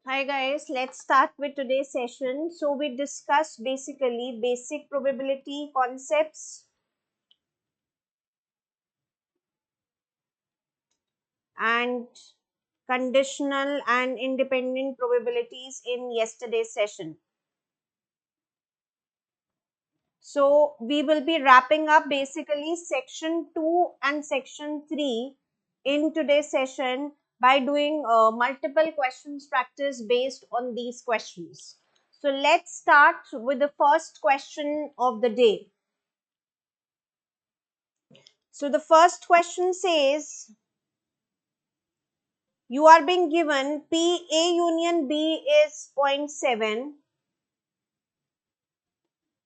Hi guys, let's start with today's session. So we discussed basically basic probability concepts and conditional and independent probabilities in yesterday's session. So we will be wrapping up basically section 2 and section 3 in today's session by doing multiple questions practice based on these questions. So let's start with the first question of the day. So the first question says you are being given P A union B is 0.7,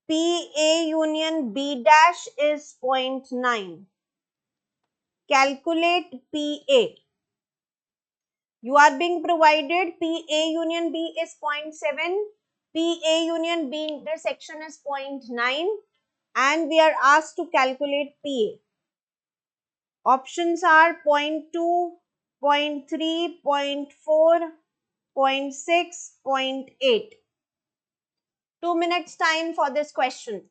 P A union B dash is zero point 0.9. Calculate P A. You are being provided P A union B is 0.7, P A union B intersection is 0.9 and we are asked to calculate P A. Options are 0.2, 0.3, 0.4, 0.6, 0.8. 2 minutes time for this question.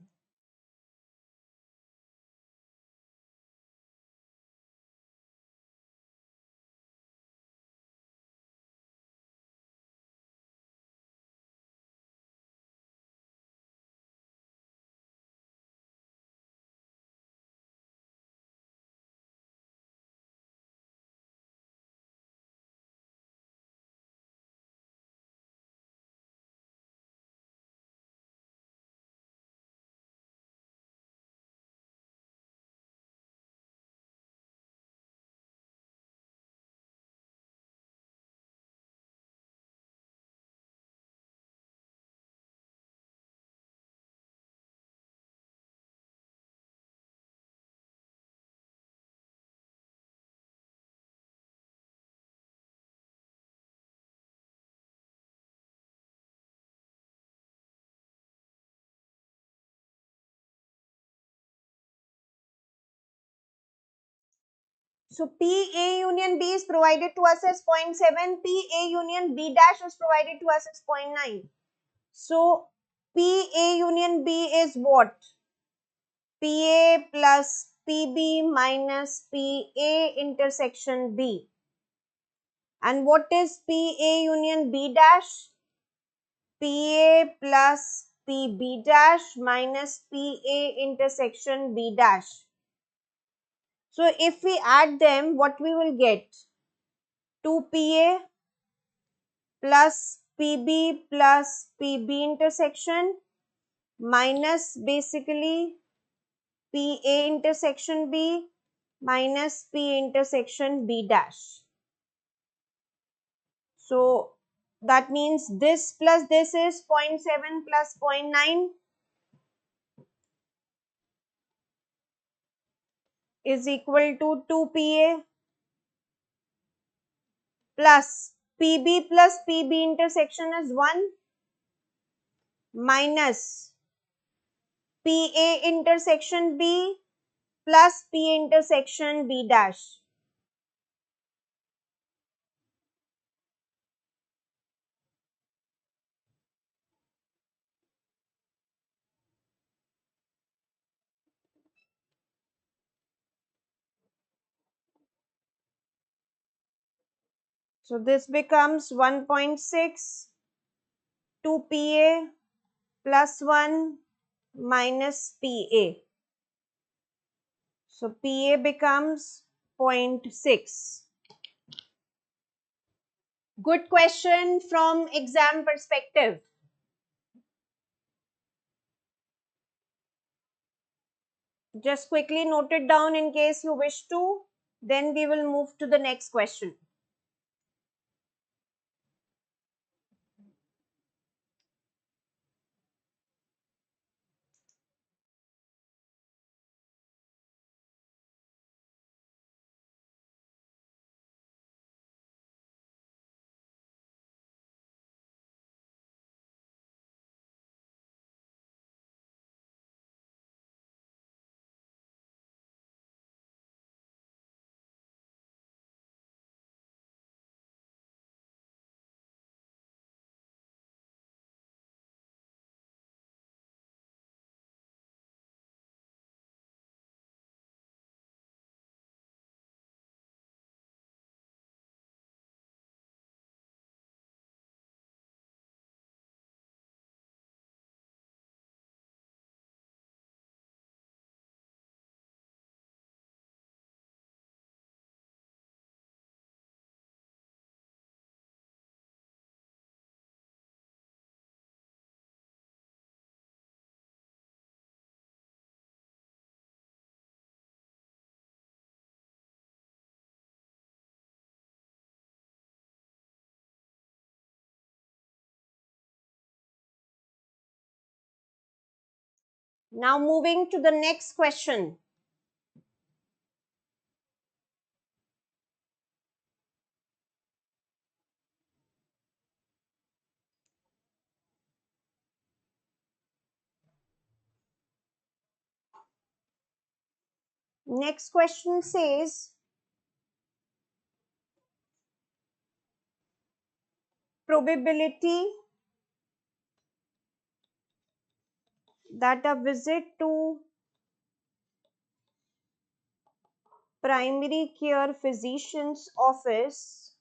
So P A union B is provided to us as 0.7, P A union B dash is provided to us as 0.9. So P A union B is what? P A plus P B minus P A intersection B. And what is P A union B dash? P A plus P B dash minus P A intersection B dash. So if we add them, what we will get? 2PA plus PB plus PB intersection minus basically PA intersection B minus P intersection B dash. So that means this plus this is 0.7 plus 0.9 is equal to 2PA plus PB plus PB intersection is 1 minus PA intersection B plus P intersection B dash. So this becomes 1.6 2PA plus 1 minus PA. So PA becomes 0.6. Good question from exam perspective. Just quickly note it down in case you wish to. Then we will move to the next question. Now moving to the next question. Next question says, probability that a visit to primary care physician's office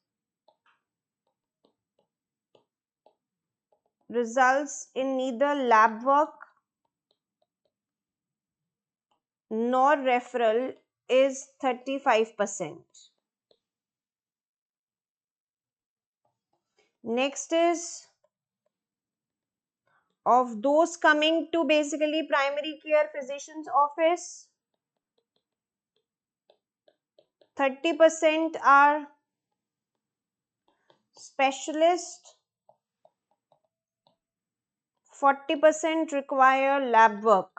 results in neither lab work nor referral is 35%. Next is, of those coming to basically primary care physician's office, 30% are specialist, 40% require lab work.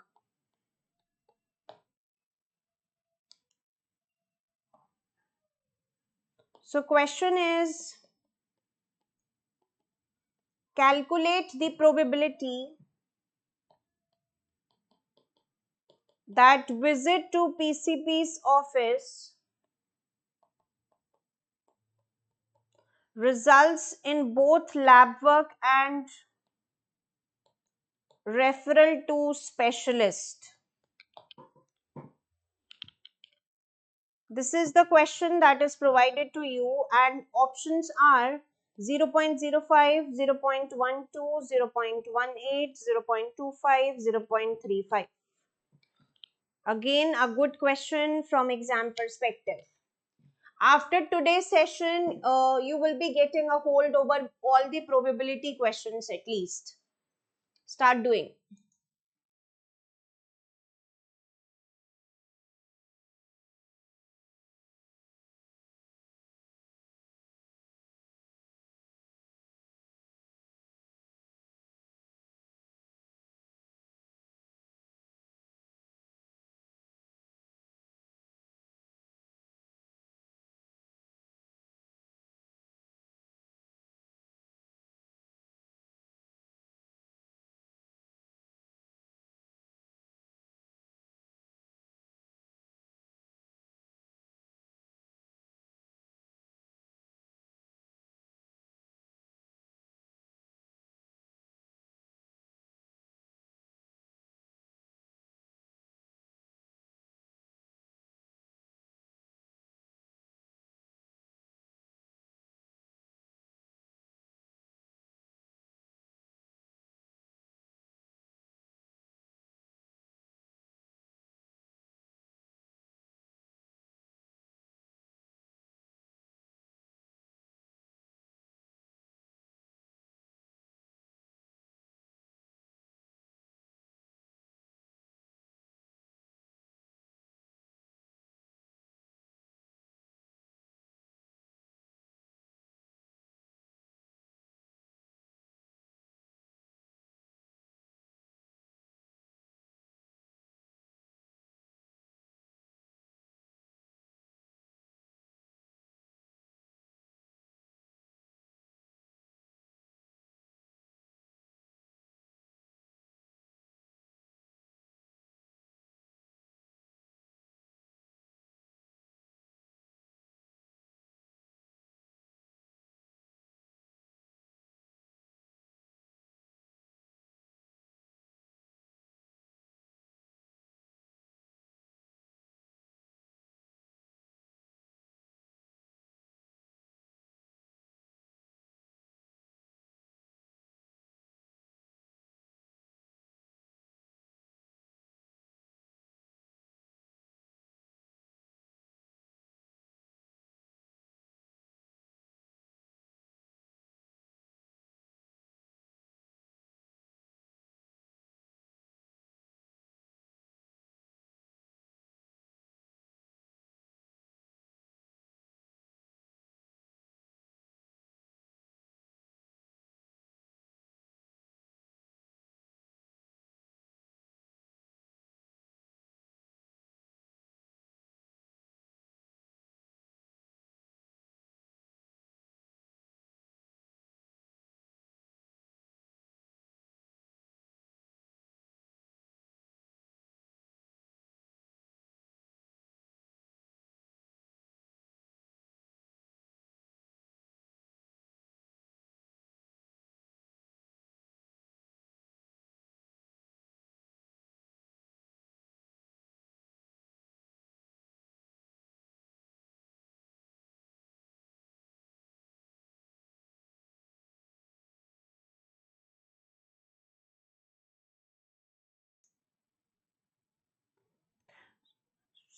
So question is, calculate the probability that visit to PCP's office results in both lab work and referral to specialist. This is the question that is provided to you, and options are 0.05, 0.12, 0.18, 0.25, 0.35. Again, a good question from exam perspective. After today's session, you will be getting a hold over all the probability questions at least. Start doing.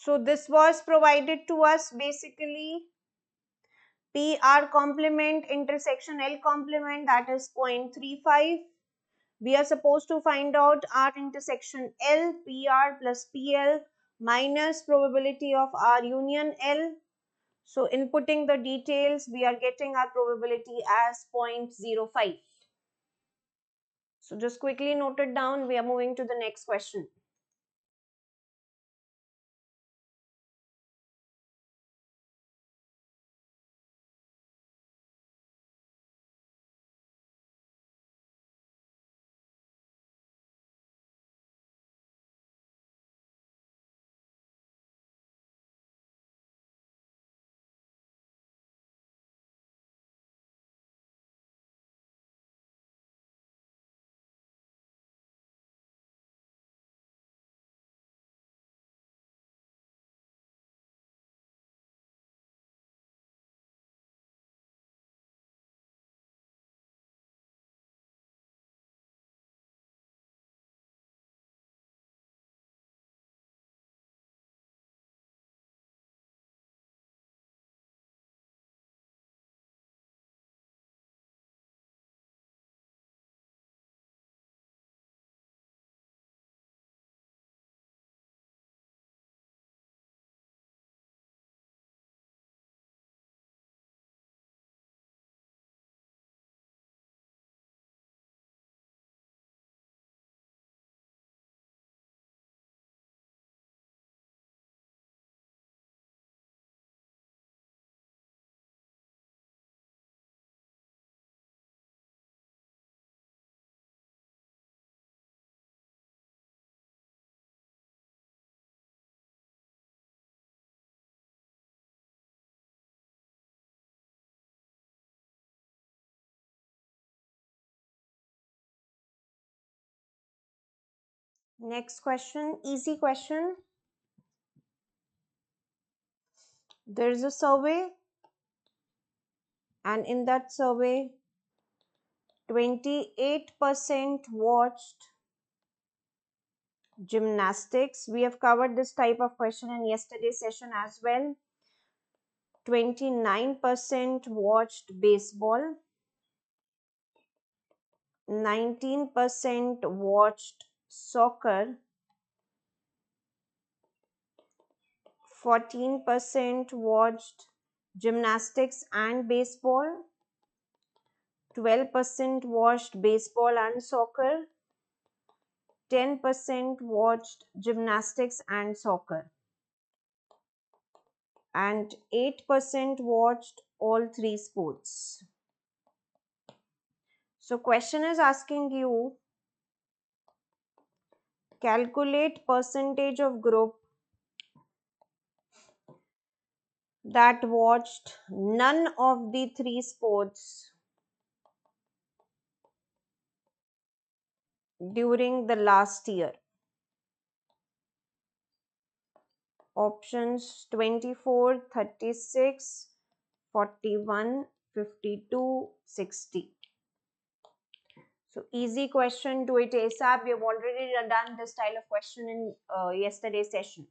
So this was provided to us basically PR complement intersection L complement, that is 0.35. We are supposed to find out R intersection L, PR plus PL minus probability of R union L. So inputting the details, we are getting our probability as 0.05. So just quickly note it down. We are moving to the next question. Next question, easy question. There is a survey, and in that survey, 28% watched gymnastics. We have covered this type of question in yesterday's session as well. 29% watched baseball. 19% watched soccer. 14% watched gymnastics and baseball. 12% watched baseball and soccer. 10% watched gymnastics and soccer. And 8% watched all three sports. So question is asking you, calculate percentage of group that watched none of the three sports during the last year. Options 24, 36, 41, 52, 60. So easy question, do it ASAP. We have already done this style of question in yesterday's session.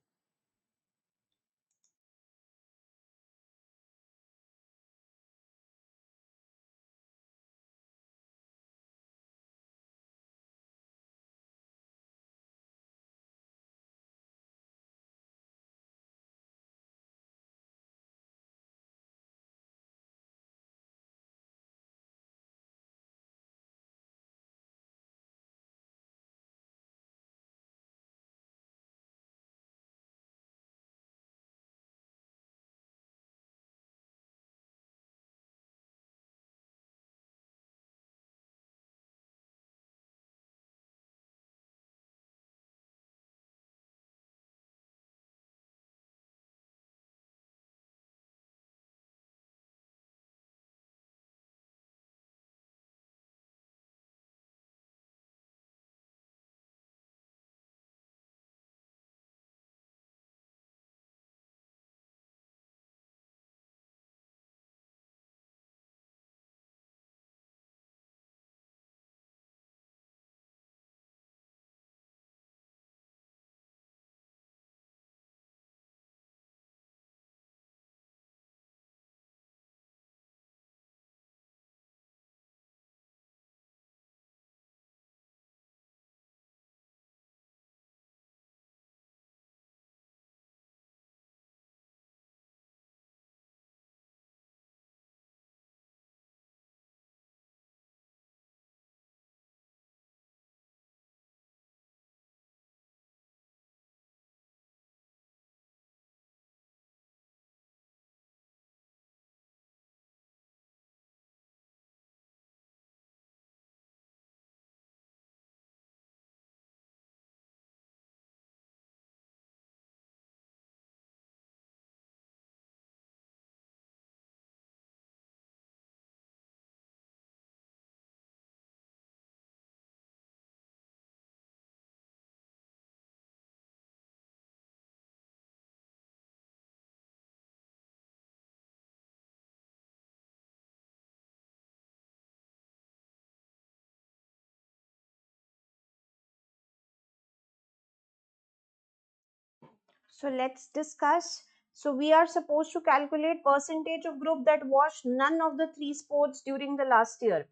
So let's discuss. So we are supposed to calculate percentage of group that watched none of the three sports during the last year.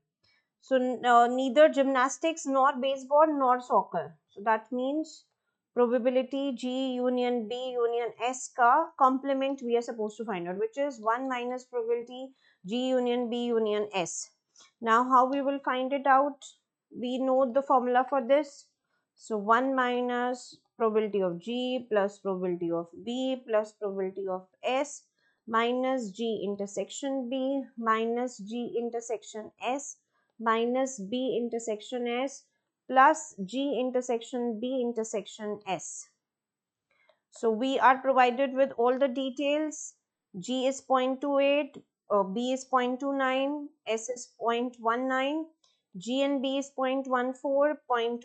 So neither gymnastics nor baseball nor soccer. So that means probability G union B union S ka complement we are supposed to find out, which is 1 minus probability G union B union S. Now how we will find it out? We know the formula for this. So 1 minus probability of G plus probability of B plus probability of S minus G intersection B minus G intersection S minus B intersection S plus G intersection B intersection S. So we are provided with all the details. G is 0.28, B is 0.29, S is 0.19, G and B is 0.14, 0.12,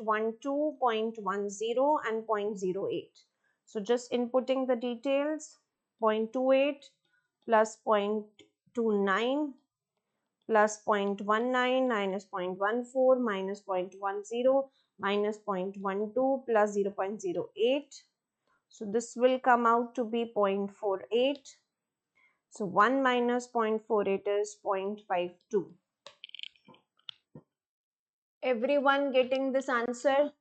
0.10 and 0.08. So just inputting the details, 0.28 plus 0.29 plus 0.19 minus 0.14 minus 0.10 minus 0.12 plus 0.08. So this will come out to be 0.48. So 1 minus 0.48 is 0.52. Everyone getting this answer?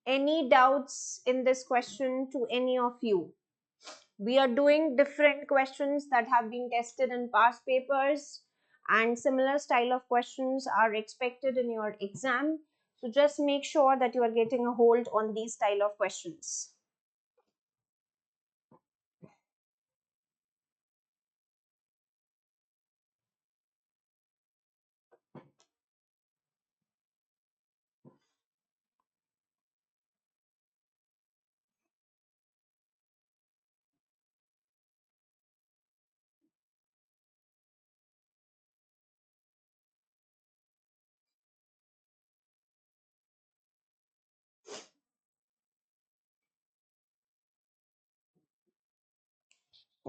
Any doubts in this question to any of you? We are doing different questions that have been tested in past papers, and similar style of questions are expected in your exam. So just make sure that you are getting a hold on these style of questions.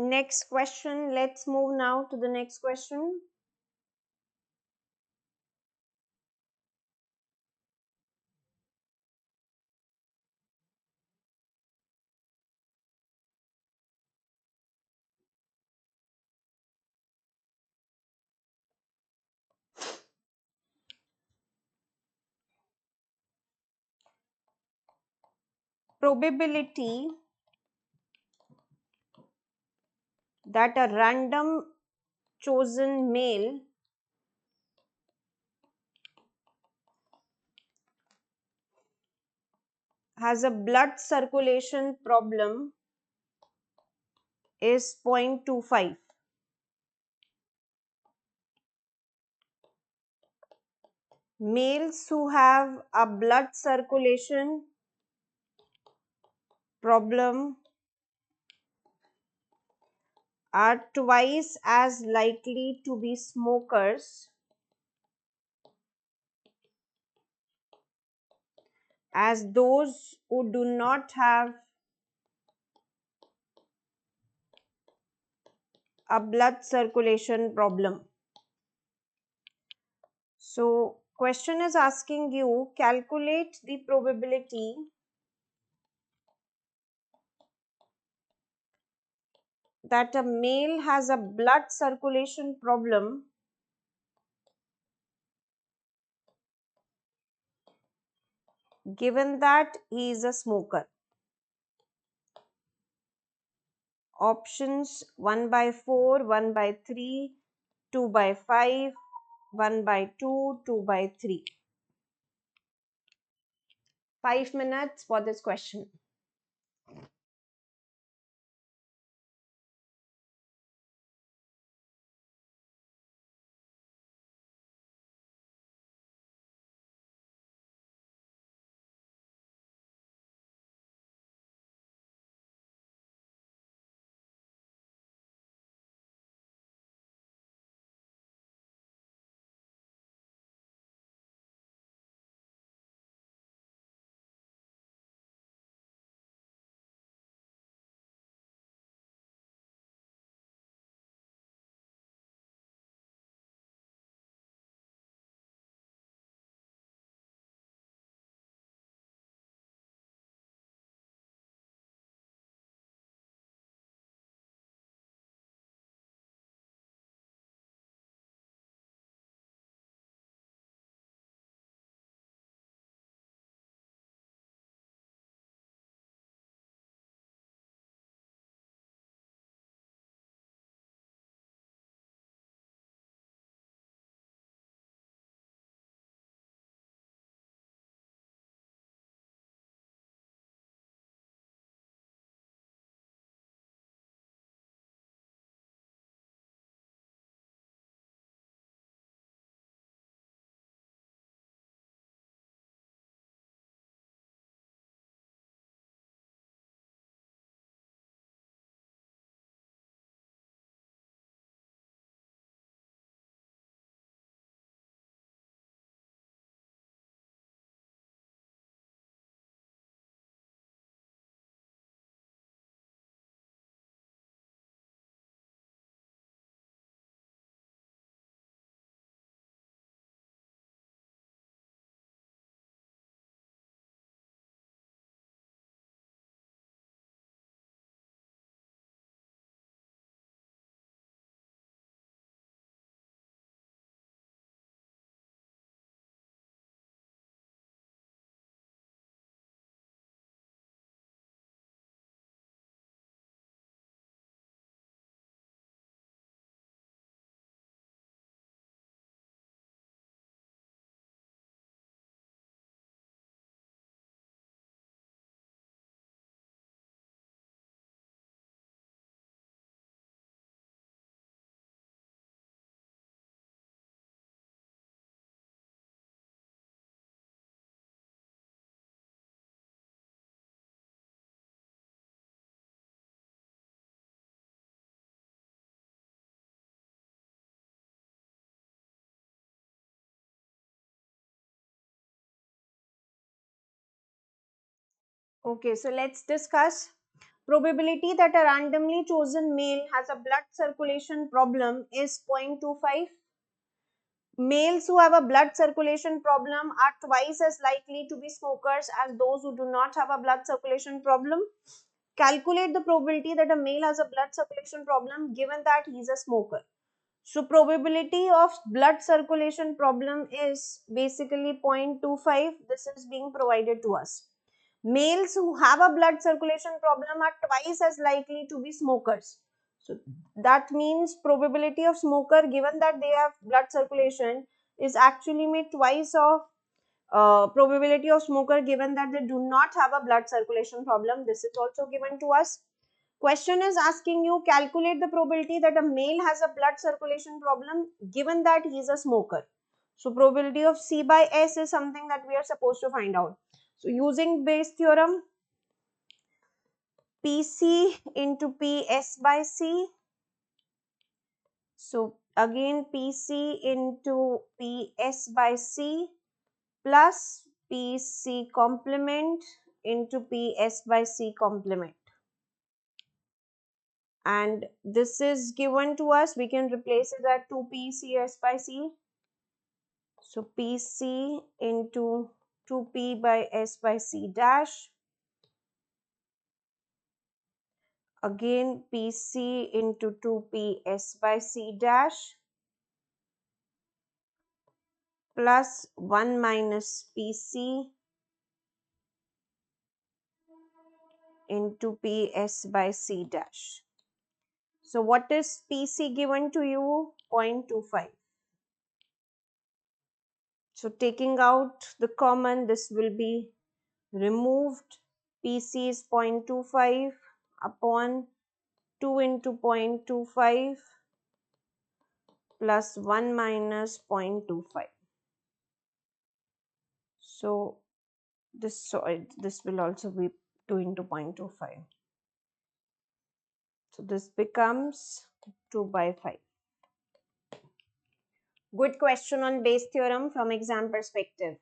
Next question. Let's move now to the next question. Probability that a random chosen male has a blood circulation problem is 0.25. Males who have a blood circulation problem are twice as likely to be smokers as those who do not have a blood circulation problem. So question is asking you calculate the probability that a male has a blood circulation problem given that he is a smoker. Options 1 by 4, 1 by 3, 2 by 5, 1 by 2, 2 by 3. 5 minutes for this question. Okay, so let's discuss probability that a randomly chosen male has a blood circulation problem is 0.25. Males who have a blood circulation problem are twice as likely to be smokers as those who do not have a blood circulation problem. Calculate the probability that a male has a blood circulation problem given that he is a smoker. So probability of blood circulation problem is basically 0.25. This is being provided to us. Males who have a blood circulation problem are twice as likely to be smokers. So that means probability of smoker given that they have blood circulation is actually made twice of probability of smoker given that they do not have a blood circulation problem. This is also given to us. Question is asking you calculate the probability that a male has a blood circulation problem given that he is a smoker. So probability of C by S is something that we are supposed to find out. So using Bayes theorem, PC into PS by C. So again PC into PS by C plus PC complement into PS by C complement. And this is given to us, we can replace it at 2PCS by C. So PC into 2P by S by C dash. Again PC into 2P S by C dash plus 1 minus PC into PS by C dash. So what is PC given to you? 0.25. So taking out the common, this will be removed. PC is 0.25 upon 2 into 0.25 plus 1 minus 0.25. So this will also be 2 into 0.25. So this becomes 2 by 5. Good question on Bayes theorem from exam perspective.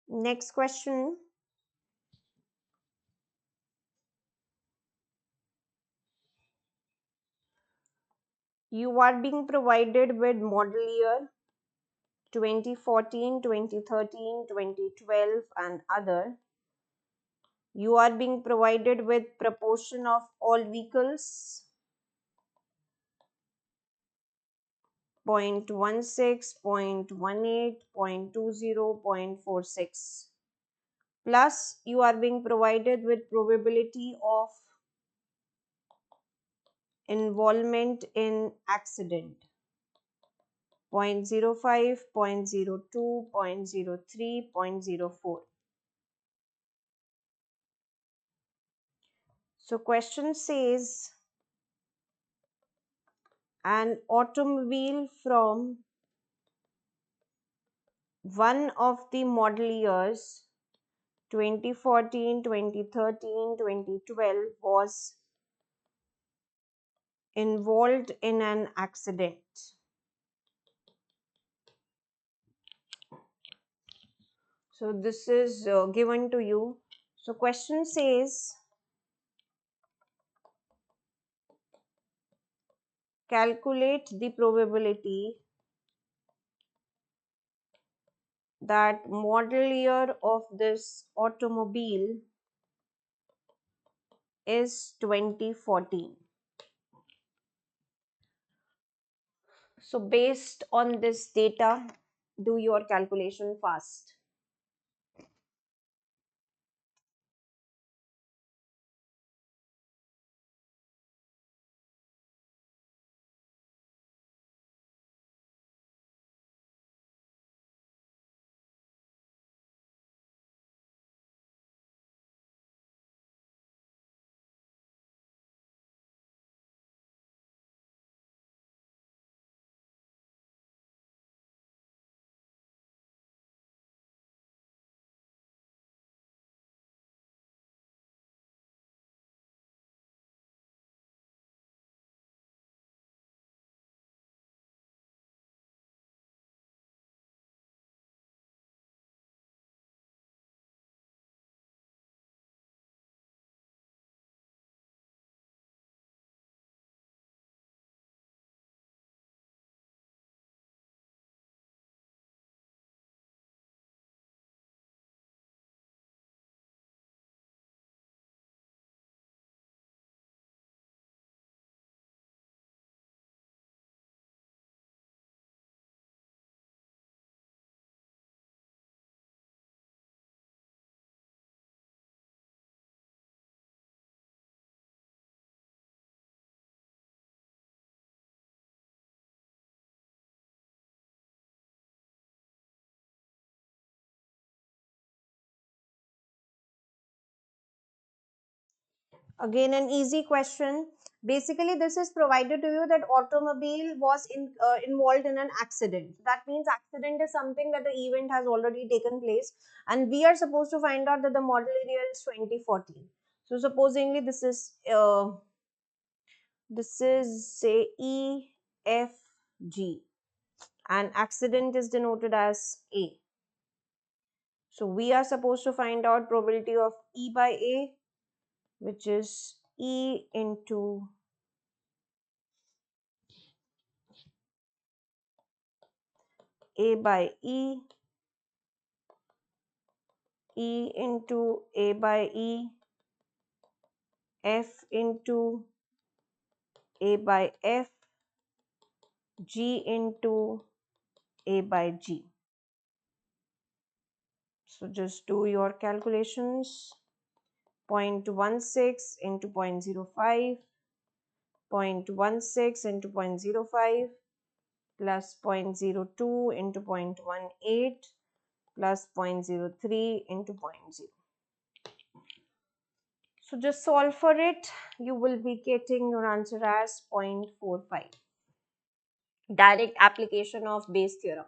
Next question. You are being provided with model year 2014, 2013, 2012 and other. You are being provided with proportion of all vehicles 0.16, 0.18, 0.20, 0.46. Plus you are being provided with probability of involvement in accident 0.05, 0.02, 0.03, 0.04. So question says an automobile from one of the model years 2014, 2013, 2012 was involved in an accident. So this is given to you. So question says calculate the probability that model year of this automobile is 2014. So based on this data, do your calculation fast. Again, an easy question. Basically, this is provided to you that automobile was involved in an accident. That means accident is something that the event has already taken place, and we are supposed to find out that the model year is 2014. So, supposingly this is say E F G, and accident is denoted as A. So, we are supposed to find out probability of E by A, which is E into A by E, E into A by E, F into A by F, G into A by G. So just do your calculations. 0.16 into 0.05, 0.16 into 0.05 plus 0.02 into 0.18 plus 0.03 into 0.0. So just solve for it. You will be getting your answer as 0.45. Direct application of Bayes theorem.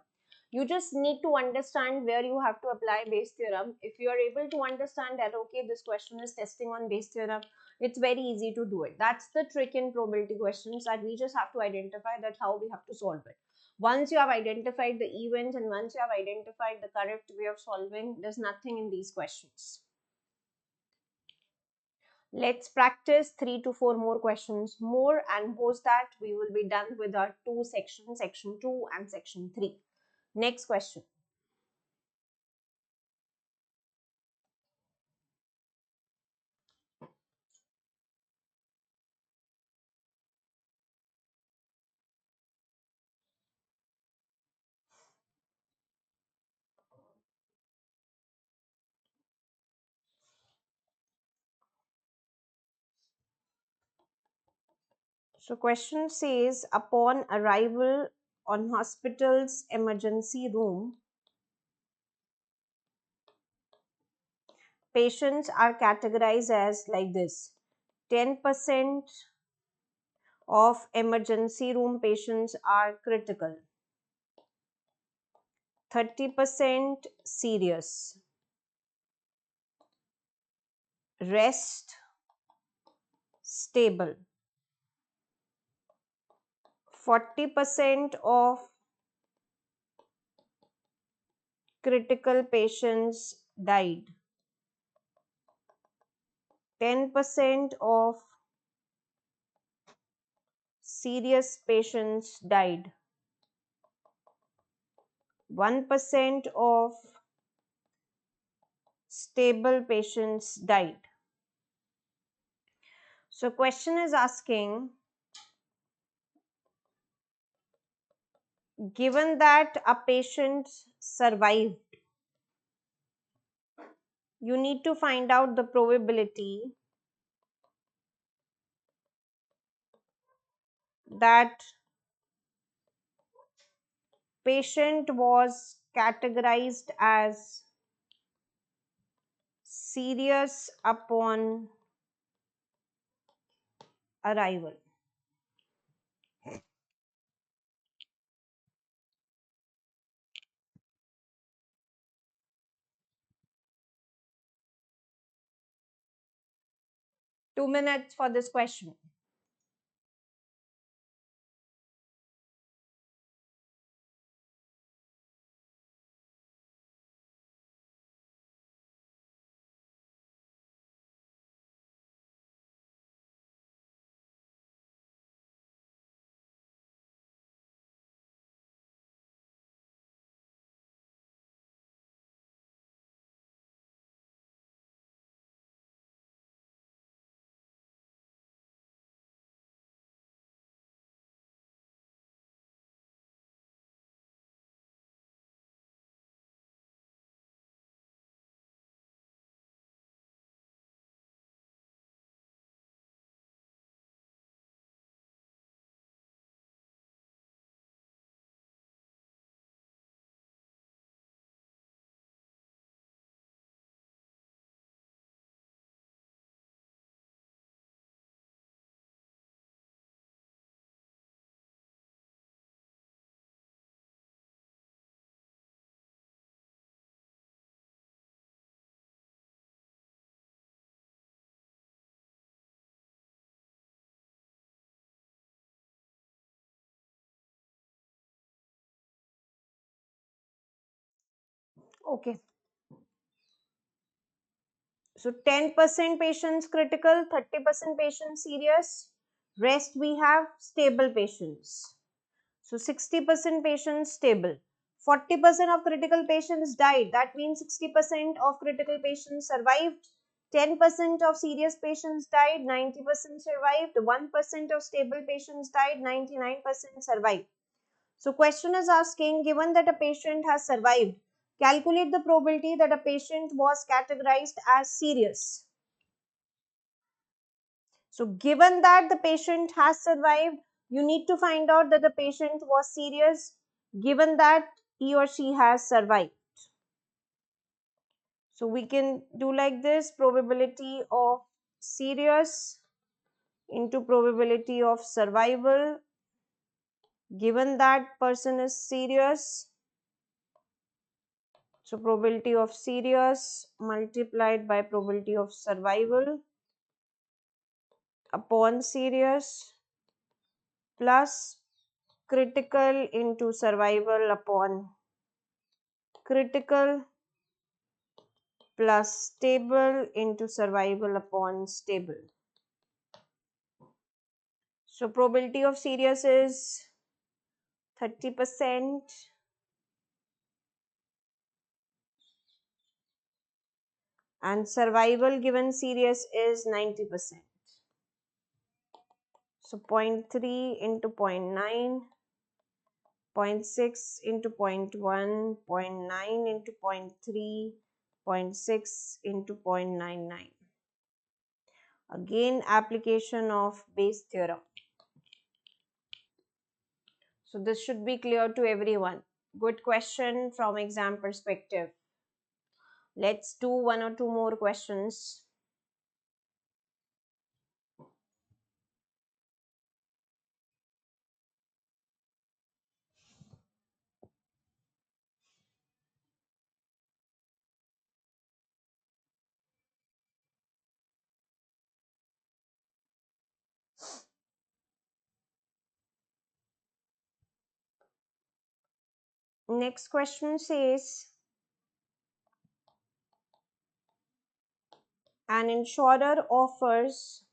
You just need to understand where you have to apply Bayes theorem. If you are able to understand that, okay, this question is testing on Bayes theorem, it's very easy to do it. That's the trick in probability questions, that we just have to identify that how we have to solve it. Once you have identified the event and once you have identified the correct way of solving, there's nothing in these questions. Let's practice 3 to 4 more questions more, and post that we will be done with our two sections, section 2 and section 3. Next question. So question says, upon arrival on hospital's emergency room, patients are categorized as like this: 10% of emergency room patients are critical, 30% serious, rest stable, 40% of critical patients died, 10% of serious patients died, 1% of stable patients died. So question is asking, given that a patient survived, you need to find out the probability that patient was categorized as serious upon arrival. Two minutes for this question. Okay. So 10% patients critical, 30% patients serious, rest we have stable patients. So 60% patients stable. 40% of critical patients died. That means 60% of critical patients survived. 10% of serious patients died. 90% survived. 1% of stable patients died. 99% survived. So question is asking, given that a patient has survived, calculate the probability that a patient was categorized as serious. So given that the patient has survived, you need to find out that the patient was serious, given that he or she has survived. So we can do like this, probability of serious into probability of survival, given that person is serious. So probability of serious multiplied by probability of survival upon serious plus critical into survival upon critical plus stable into survival upon stable. So probability of serious is 30% and survival given serious is 90%. So 0.3 into 0.9, 0.6 into 0.1, 0.9 into 0.3, 0.6 into 0.99. Again, application of Bayes theorem. So this should be clear to everyone. Good question from exam perspective. Let's do one or two more questions. Next question says, an insurer offers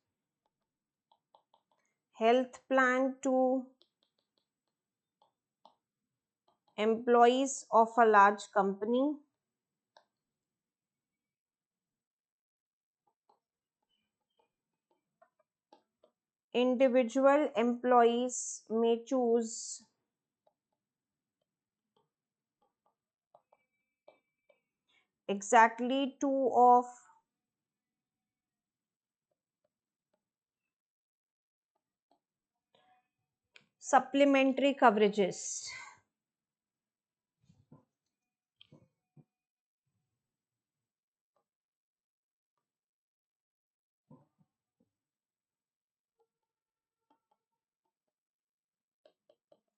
health plan to employees of a large company. Individual employees may choose exactly two of supplementary coverages.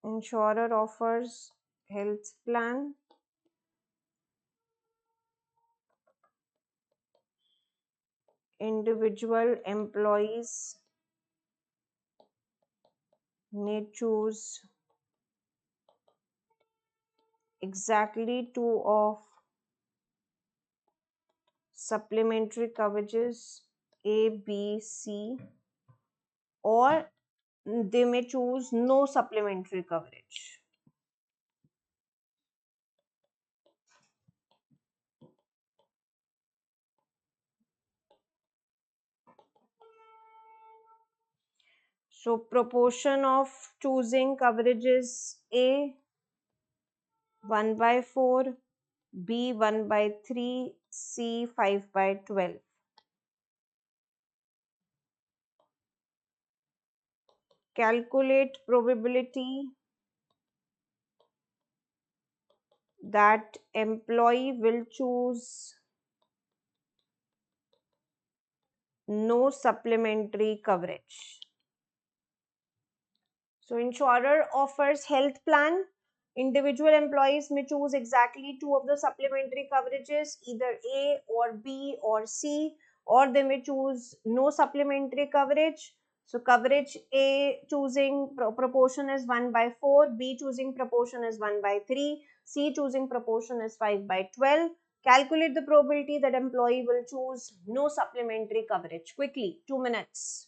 Insurer offers health plan individual employees may choose exactly two of supplementary coverages A, B, C, or they may choose no supplementary coverage. So proportion of choosing coverages A 1 by 4, B 1 by 3, C 5 by 12. Calculate probability that employee will choose no supplementary coverage. So insurer offers health plan. Individual employees may choose exactly two of the supplementary coverages, either A or B or C, or they may choose no supplementary coverage. So coverage A choosing proportion is 1 by 4, B choosing proportion is 1 by 3, C choosing proportion is 5/12. Calculate the probability that employee will choose no supplementary coverage. Quickly, 2 minutes.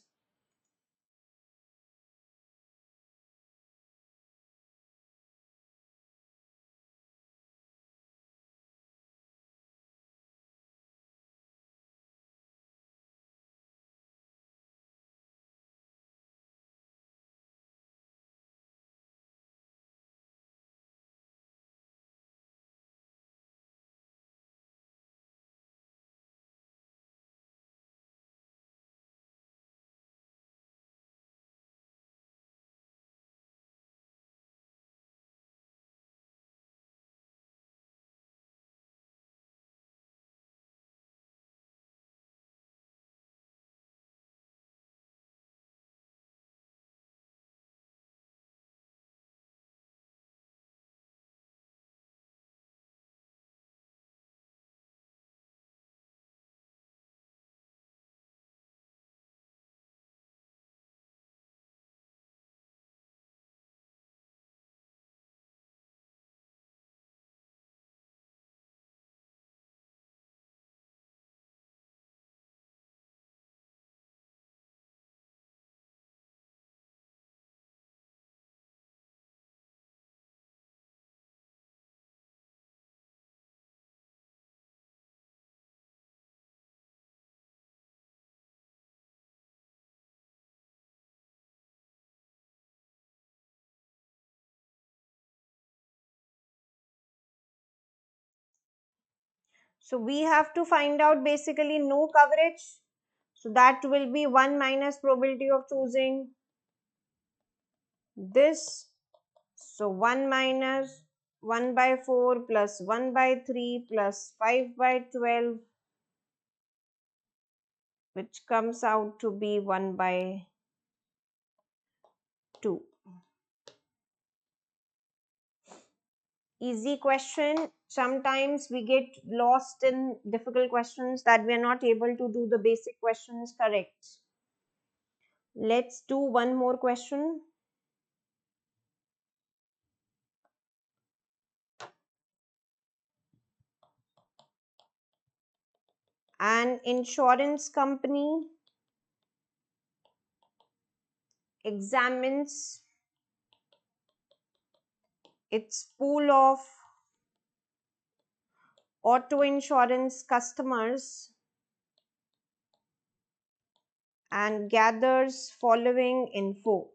So we have to find out basically no coverage. So that will be 1 minus probability of choosing this. So 1 minus 1/4 plus 1/3 plus 5/12, which comes out to be 1/2. Easy question. Sometimes we get lost in difficult questions that we are not able to do the basic questions correct. Let's do one more question. An insurance company examines its pool of auto insurance customers and gathers following info.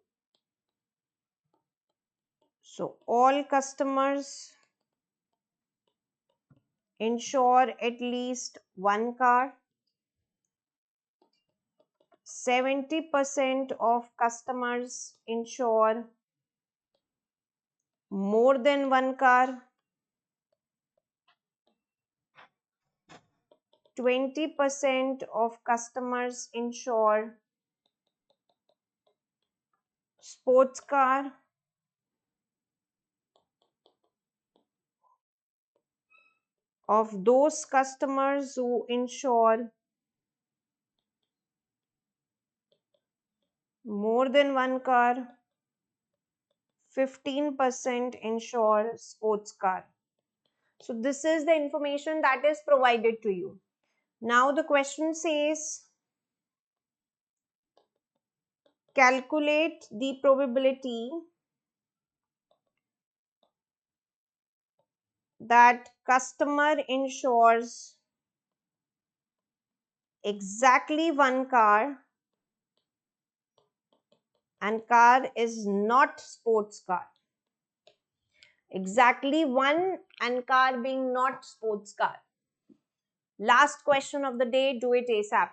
So all customers insure at least one car. 70% of customers insure more than one car. 20% of customers insure sports car. Of those customers who insure more than one car, 15% insure sports car. So this is the information that is provided to you. Now the question says, calculate the probability that customer insures exactly one car and car is not sports car. Exactly one and car being not sports car. Last question of the day, do it ASAP.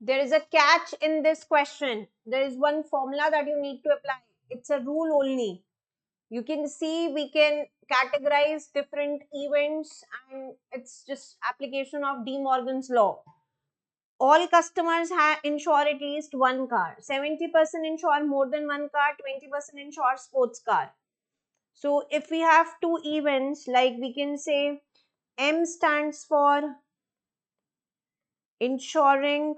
There is a catch in this question. There is one formula that you need to apply. It's a rule only. You can see we can categorize different events, and it's just application of De Morgan's law. All customers insure at least one car. 70% insure more than one car, 20% insure sports car. So if we have two events, like we can say M stands for insuring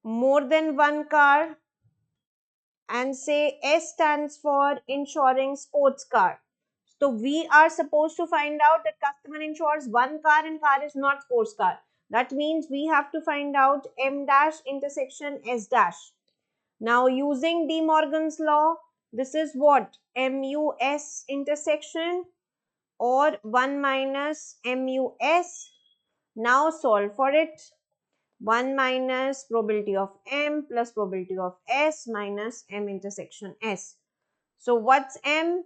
more than one car, and say S stands for insuring sports car. So we are supposed to find out that customer insures one car and car is not sports car. That means we have to find out M dash intersection S dash. Now using De Morgan's law, this is what? MUS intersection or 1 minus MUS. Now solve for it. 1 minus probability of M plus probability of S minus M intersection S. So what's M?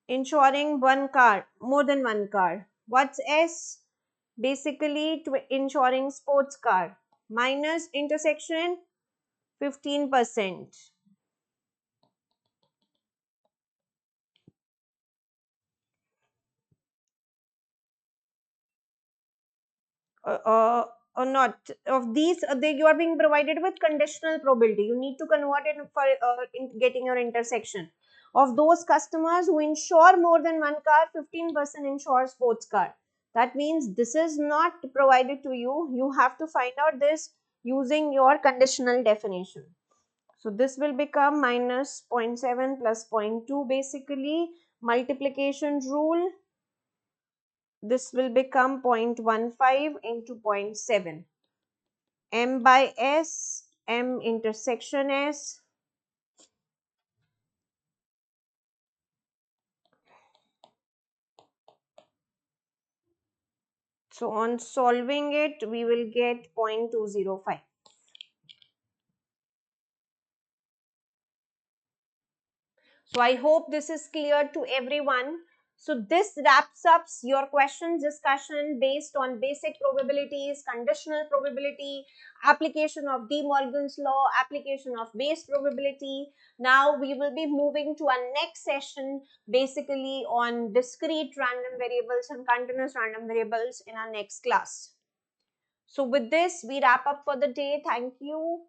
Insuring one car, more than one car. What's S? Basically insuring sports car. Minus intersection 15%. Or not of these, you are being provided with conditional probability. You need to convert it for getting your intersection. Of those customers who insure more than one car, 15% insure sports car. That means this is not provided to you. You have to find out this using your conditional definition. So this will become minus 0.7 plus 0.2, basically multiplication rule. This will become 0.15 into 0.7. M by S, M intersection S. So on solving it, we will get 0.205. So I hope this is clear to everyone. So this wraps up your question discussion based on basic probabilities, conditional probability, application of De Morgan's law, application of base probability. Now we will be moving to our next session, basically on discrete random variables and continuous random variables in our next class. So with this, we wrap up for the day. Thank you.